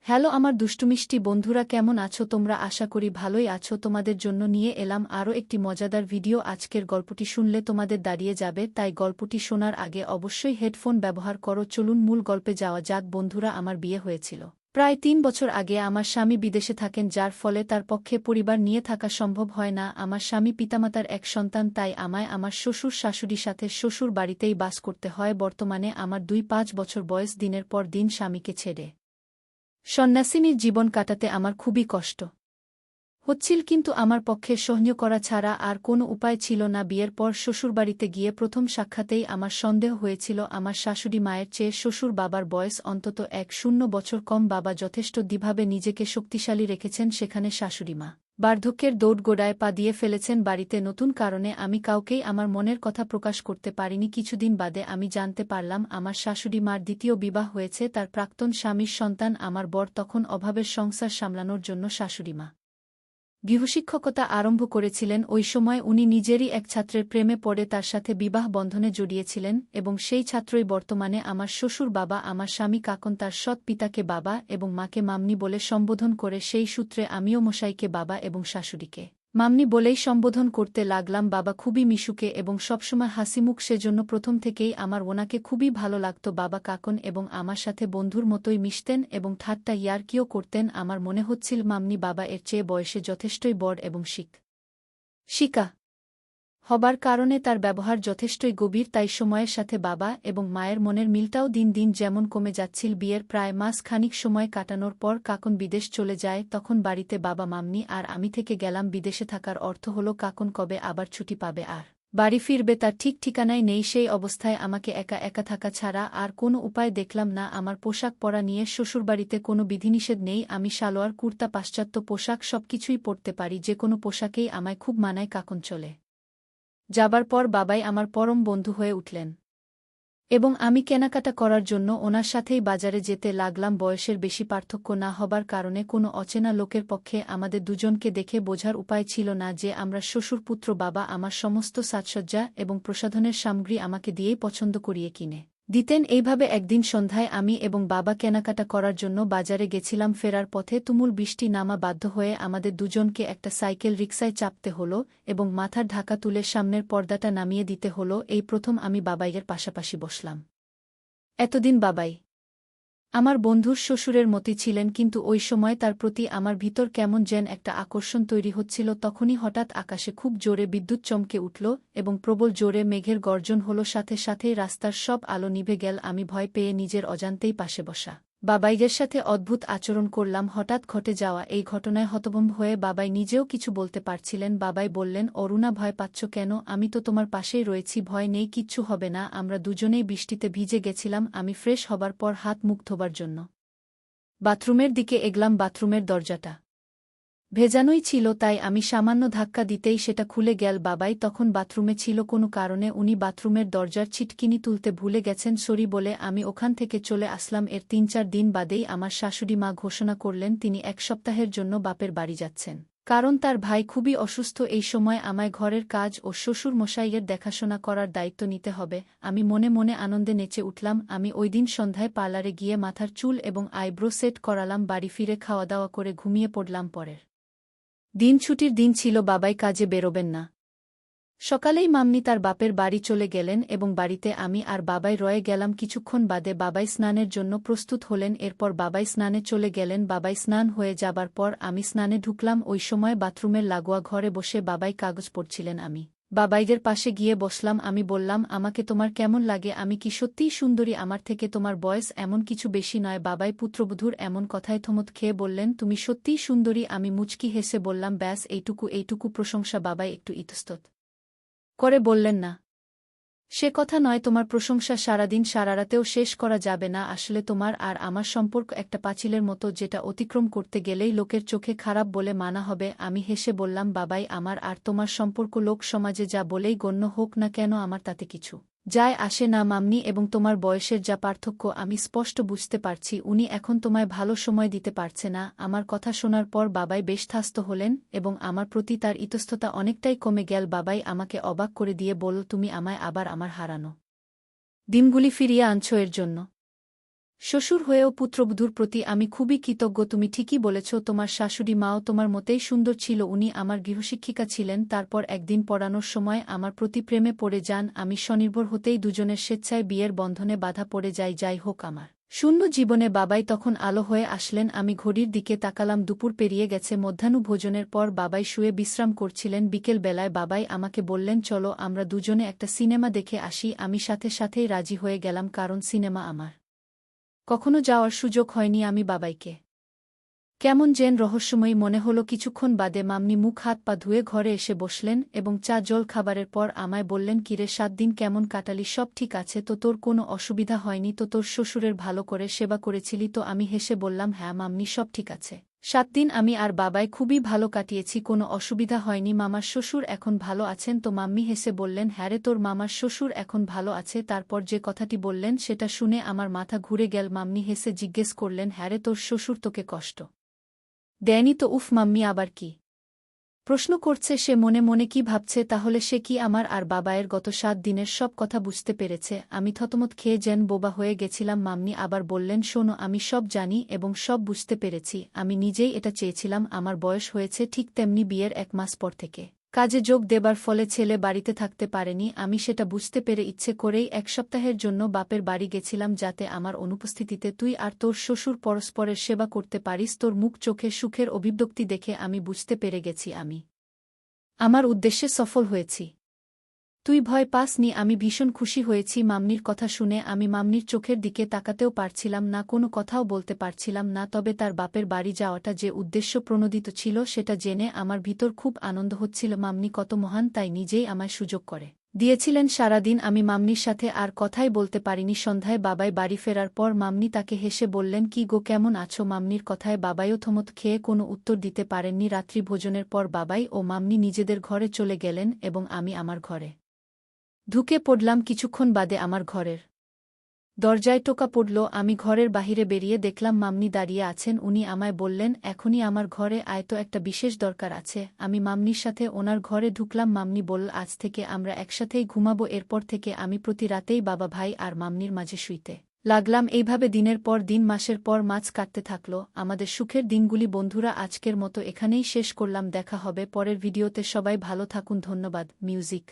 Hello আমার দুষ্টুমিষ্টি বন্ধুরা, কেমন আছো তোমরা? আশা করি ভালোই আছো। তোমাদের জন্য নিয়ে এলাম আরও একটি মজাদার ভিডিও। আজকের গল্পটি শুনলে তোমাদের দাঁড়িয়ে যাবে, তাই গল্পটি শোনার আগে অবশ্যই হেডফোন ব্যবহার করো। চলুন মূল গল্পে যাওয়া যাক। বন্ধুরা, আমার বিয়ে হয়েছিল প্রায় ৩ বছর আগে। আমার স্বামী বিদেশে থাকেন, যার ফলে তার পক্ষে পরিবার নিয়ে থাকা সম্ভব হয় না। আমার স্বামী পিতামাতার এক সন্তান, তাই আমায় আমার শ্বশুর শাশুড়ির সাথে শ্বশুর বাড়িতেই বাস করতে হয়। বর্তমানে আমার ২-৫ বছর বয়স। দিনের পর দিন স্বামীকে ছেড়ে সন্ন্যাসিনীর জীবন কাটাতে আমার খুবই কষ্ট হচ্ছিল, কিন্তু আমার পক্ষে সহ্য করা ছাড়া আর কোনো উপায় ছিল না। বিয়ের পর শ্বশুরবাড়িতে গিয়ে প্রথম সাক্ষাতেই আমার সন্দেহ হয়েছিল। আমার শাশুড়ি মায়ের চেয়ে শ্বশুর বাবার বয়স অন্তত ১-০ বছর কম। বাবা যথেষ্ট দৃঢ়ভাবে নিজেকে শক্তিশালী রেখেছেন, সেখানে শাশুড়ি মা বার্ধক্যের দৌড়গোড়ায় পা দিয়ে ফেলেছেন। বাড়িতে নতুন কারণে আমি কাউকেই আমার মনের কথা প্রকাশ করতে পারিনি। কিছুদিন বাদে আমি জানতে পারলাম আমার শাশুড়ি মার দ্বিতীয় বিবাহ হয়েছে, তার প্রাক্তন স্বামীর সন্তান। আমার বর তখন অভাবের সংসার সামলানোর জন্য শাশুড়ি মা গৃহশিক্ষকতা আরম্ভ করেছিলেন। ওই সময় উনি নিজেরই এক ছাত্রের প্রেমে পড়ে তার সাথে বিবাহ বন্ধনে জড়িয়েছিলেন, এবং সেই ছাত্রই বর্তমানে আমার শ্বশুর বাবা। আমার স্বামী কাকন তার সৎ পিতাকে বাবা এবং মাকে মামনি বলে সম্বোধন করে। সেই সূত্রে আমিও মশাইকে বাবা এবং শাশুড়িকে মামনি বলেই সম্বোধন করতে লাগলাম। বাবা খুবই মিশুকে এবং সবসময় হাসিমুখ, সেজন্য প্রথম থেকেই আমার ওনাকে খুবই ভালো লাগত। বাবা কাকন এবং আমার সাথে বন্ধুর মতোই মিশতেন এবং ঠাট্টা ইয়ার্কিও করতেন। আমার মনে হচ্ছিল মামনি বাবা এর চেয়ে বয়সে যথেষ্টই বড় এবং শিকা হবার কারণে তার ব্যবহার যথেষ্টই গভীর। তাই সময়ের সাথে বাবা এবং মায়ের মনের মিলটাও দিন দিন যেমন কমে যাচ্ছিল। বিয়ের প্রায় মাস খানিক সময় কাটানোর পর কাকন বিদেশ চলে যায়। তখন বাড়িতে বাবা, মামনি আর আমি থেকে গেলাম। বিদেশে থাকার অর্থ হলো কাকন কবে আবার ছুটি পাবে আর বাড়ি ফিরবে তার ঠিক ঠিকানাই নেই। সেই অবস্থায় আমাকে একা একা থাকা ছাড়া আর কোনো উপায় দেখলাম না। আমার পোশাক পরা নিয়ে শ্বশুরবাড়িতে কোনো বিধিনিষেধ নেই। আমি সালোয়ার, কুর্তা, পাশ্চাত্য পোশাক সবকিছুই পরতে পারি। যে কোনো পোশাকেই আমায় খুব মানায়। কাকন চলে যাবার পর বাবাই আমার পরম বন্ধু হয়ে উঠলেন এবং আমি কেনাকাটা করার জন্য ওনার সাথেই বাজারে যেতে লাগলাম। বয়সের বেশি পার্থক্য না হবার কারণে কোনো অচেনা লোকের পক্ষে আমাদের দুজনকে দেখে বোঝার উপায় ছিল না যে আমরা শ্বশুরপুত্র। বাবা আমার সমস্ত সাজসজ্জা এবং প্রসাধনের সামগ্রী আমাকে দিয়েই পছন্দ করিয়ে কিনে দিতেন। এইভাবে একদিন সন্ধ্যায় আমি এবং বাবা কেনাকাটা করার জন্য বাজারে গেছিলাম। ফেরার পথে তুমুল বৃষ্টি নামা বাধ্য হয়ে আমাদের দুজনকে একটা সাইকেল রিকশায় চাপতে হলো এবং মাথার ঢাকা তুলে সামনের পর্দাটা নামিয়ে দিতে হলো। এই প্রথম আমি বাবাইয়ের পাশাপাশি বসলাম। এতদিন বাবাই আমার বন্ধুর শ্বশুরের মতোই ছিলেন, কিন্তু ওই সময় তার প্রতি আমার ভিতর কেমন যেন একটা আকর্ষণ তৈরি হচ্ছিল। তখনই হঠাৎ আকাশে খুব জোরে বিদ্যুৎ চমকে উঠল এবং প্রবল জোরে মেঘের গর্জন হলো। সাথে সাথেই রাস্তার সব আলো নিভে গেল। আমি ভয় পেয়ে নিজের অজান্তেই পাশে বসা বাবাইয়ের সাথে অদ্ভুত আচরণ করলাম। হঠাৎ ঘটে যাওয়া এই ঘটনায় হতভম্ব হয়ে বাবাই নিজেও কিছু বলতে পারছিলেন। বাবাই বললেন, অরুণা, ভয় পাচ্ছ কেন? আমি তো তোমার পাশেই রয়েছি, ভয় নেই, কিচ্ছু হবে না। আমরা দুজনেই বৃষ্টিতে ভিজে গেছিলাম। আমি ফ্রেশ হবার পর হাত মুখ ধোবার জন্য বাথরুমের দিকে এগলাম। বাথরুমের দরজাটা ভেজানোই ছিল, তাই আমি সামান্য ধাক্কা দিতেই সেটা খুলে গেল। বাবাই তখন বাথরুমে ছিল। কোনো কারণে উনি বাথরুমের দরজার ছিটকিনি তুলতে ভুলে গেছেন। সরি বলে আমি ওখান থেকে চলে আসলাম। এর ৩-৪ দিন বাদেই আমার শাশুড়ি মা ঘোষণা করলেন তিনি ১ সপ্তাহের জন্য বাপের বাড়ি যাচ্ছেন, কারণ তার ভাই খুবই অসুস্থ। এই সময় আমায় ঘরের কাজ ও শ্বশুর মশাইয়ের দেখাশোনা করার দায়িত্ব নিতে হবে। আমি মনে মনে আনন্দে নেচে উঠলাম। আমি ওইদিন সন্ধ্যায় পার্লারে গিয়ে মাথার চুল এবং আইব্রো সেট করালাম। বাড়ি ফিরে খাওয়া দাওয়া করে ঘুমিয়ে পড়লাম। পরের দিন ছুটির দিন ছিল, বাবাই কাজে বেরোবেন না। সকালেই মাম্নি তার বাপের বাড়ি চলে গেলেন এবং বাড়িতে আমি আর বাবাই রয়ে গেলাম। কিছুক্ষণ বাদে বাবাই স্নানের জন্য প্রস্তুত হলেন। এরপর বাবাই স্নানে চলে গেলেন। বাবাই স্নান হয়ে যাবার পর আমি স্নানে ঢুকলাম। ওই সময় বাথরুমের লাগোয়া ঘরে বসে বাবাই কাগজ পড়ছিলেন। আমি বাবাইদের পাশে গিয়ে বসলাম। আমি বললাম, আমাকে তোমার কেমন লাগে? আমি কি সত্যিই সুন্দরী? আমার থেকে তোমার বয়স এমন কিছু বেশি নয়। বাবাই পুত্রবধূর এমন কথায় থমথ খেয়ে বললেন, তুমি সত্যিই সুন্দরী। আমি মুচকি হেসে বললাম, ব্যাস এইটুকু প্রশংসা? বাবাই একটু ইতস্তত করে বললেন, না, সে কথা নয়। তোমার প্রশংসা সারাদিন সারারাতেও শেষ করা যাবে না। আসলে তোমার আর আমার সম্পর্ক একটা পাঁচিলের মতো, যেটা অতিক্রম করতে গেলেই লোকের চোখে খারাপ বলে মানা হবে। আমি হেসে বললাম, বাবাই, আমার আর তোমার সম্পর্ক লোক সমাজে যা বলেই গণ্য হোক না কেন, আমার তাতে কিছু যায় আসে না। মামনি এবং তোমার বয়সের যা পার্থক্য আমি স্পষ্ট বুঝতে পারছি। উনি এখন তোমায় ভালো সময় দিতে পারছে না। আমার কথা শোনার পর বাবাই বেশ ত্রস্ত হলেন এবং আমার প্রতি তার ইতস্ততা অনেকটাই কমে গেল। বাবাই আমাকে অবাক করে দিয়ে বলল, তুমি আমায় আবার আমার হারানো দিনগুলি ফিরিয়ে আনছো, এর জন্য শ্বশুর হয়েও পুত্রবধূর প্রতি আমি খুবই কৃতজ্ঞ। তুমি ঠিকই বলেছ, তোমার শাশুড়ি মাও তোমার মতেই সুন্দর ছিল। উনি আমার গৃহশিক্ষিকা ছিলেন। তারপর একদিন পড়ানোর সময় আমার প্রতি প্রেমে পড়ে যান। আমি স্বনির্ভর হতেই দুজনের স্বেচ্ছায় বিয়ের বন্ধনে বাধা পড়ে যাই। যাই হোক, আমার শূন্য জীবনে বাবাই তখন আলো হয়ে আসলেন। আমি ঘড়ির দিকে তাকালাম, দুপুর পেরিয়ে গেছে। মধ্যাহ্নভোজনের পর বাবাই শুয়ে বিশ্রাম করছিলেন। বিকেল বেলায় বাবাই আমাকে বললেন, চলো আমরা দুজনে একটা সিনেমা দেখে আসি। আমি সাথে সাথেই রাজি হয়ে গেলাম, কারণ সিনেমা আমার কখনো যাওয়ার সুযোগ হয়নি। আমি বাবাইকে কেমন যেন রহস্যময়ী মনে হলো। কিছুক্ষণ বাদে মাম্নি মুখ হাত পা ধুয়ে ঘরে এসে বসলেন এবং চা জল খাবারের পর আমায় বললেন, কিরে 7 দিন কেমন কাটালি? সব ঠিক আছে তো? তোর কোনো অসুবিধা হয়নি তো? তোর শ্বশুরের ভালো করে সেবা করেছিলি তো? আমি হেসে বললাম, হ্যাঁ মাম্নি, সব ঠিক আছে। 7 দিন আমি আর বাবাই খুবই ভালো কাটিয়েছি, কোনো অসুবিধা হয়নি। মামার শ্বশুর এখন ভালো আছেন তো? মাম্মি হেসে বললেন, হ্যাঁ রে, তোর মামার শ্বশুর এখন ভালো আছে। তারপর যে কথাটি বললেন সেটা শুনে আমার মাথা ঘুরে গেল। মাম্মি হেসে জিজ্ঞেস করলেন, হ্যাঁ রে, তোর শ্বশুর তোকে কষ্ট দেয়নি তো? উফ, মাম্মি আবার কি প্রশ্ন করছে? সে মনে মনে কি ভাবছে? তাহলে সে কি আমার আর বাবায়ের গত 7 দিনের সব কথা বুঝতে পেরেছে? আমি থতমত খেয়ে যেন বোবা হয়ে গেছিলাম। মাম্নি আবার বললেন, শোনো, আমি সব জানি এবং সব বুঝতে পেরেছি। আমি নিজেই এটা চেয়েছিলাম। আমার বয়স হয়েছে ঠিক তেমনি বিয়ের 1 মাস পর থেকে কাজে যোগ দেবার ফলে ছেলে বাড়িতে থাকতে পারেনি। আমি সেটা বুঝতে পেরে ইচ্ছে করেই 1 সপ্তাহের জন্য বাপের বাড়ি গেছিলাম, যাতে আমার অনুপস্থিতিতে তুই আর তোর শ্বশুর পরস্পরের সেবা করতে পারিস। তোর মুখ চোখে সুখের অভিব্যক্তি দেখে আমি বুঝতে পেরে গেছি আমি আমার উদ্দেশ্যে সফল হয়েছি। তুই ভয় পাসনি। আমি ভীষণ খুশি হয়েছি। মাম্নির কথা শুনে আমি মাম্নির চোখের দিকে তাকাতেও পারছিলাম না, কোনো কথাও বলতে পারছিলাম না। তবে তার বাপের বাড়ি যাওয়াটা যে উদ্দেশ্য প্রণোদিত ছিল সেটা জেনে আমার ভিতর খুব আনন্দ হচ্ছিল। মাম্নি কত মহান, তাই নিজেই আমায় সুযোগ করে দিয়েছিলেন। সারাদিন আমি মাম্নির সাথে আর কথাই বলতে পারিনি। সন্ধ্যায় বাবাই বাড়ি ফেরার পর মাম্নি তাকে হেসে বললেন, কি গো, কেমন আছো? মাম্নির কথায় বাবাইও থমথ খেয়ে কোনো উত্তর দিতে পারেননি। রাত্রি ভোজনের পর বাবাই ও মাম্নি নিজেদের ঘরে চলে গেলেন এবং আমি আমার ঘরে ঢুকে পড়লাম। কিছুক্ষণ বাদে আমার ঘরের দরজায় টোকা পড়ল। আমি ঘরের বাহিরে বেরিয়ে দেখলাম মাম্নি দাঁড়িয়ে আছেন। উনি আমায় বললেন, এখনই আমার ঘরে আয় তো, একটা বিশেষ দরকার আছে। আমি মাম্নির সাথে ওনার ঘরে ঢুকলাম। মাম্নি বলল, আজ থেকে আমরা একসাথেই ঘুমাবো। এরপর থেকে আমি প্রতি রাতেই বাবা, ভাই আর মাম্নির মাঝে শুইতে লাগলাম। এইভাবে দিনের পর দিন, মাসের পর মাস কাটতে থাকল আমাদের সুখের দিনগুলি। বন্ধুরা, আজকের মতো এখানেই শেষ করলাম। দেখা হবে পরের ভিডিওতে। সবাই ভালো থাকুন। ধন্যবাদ। মিউজিক।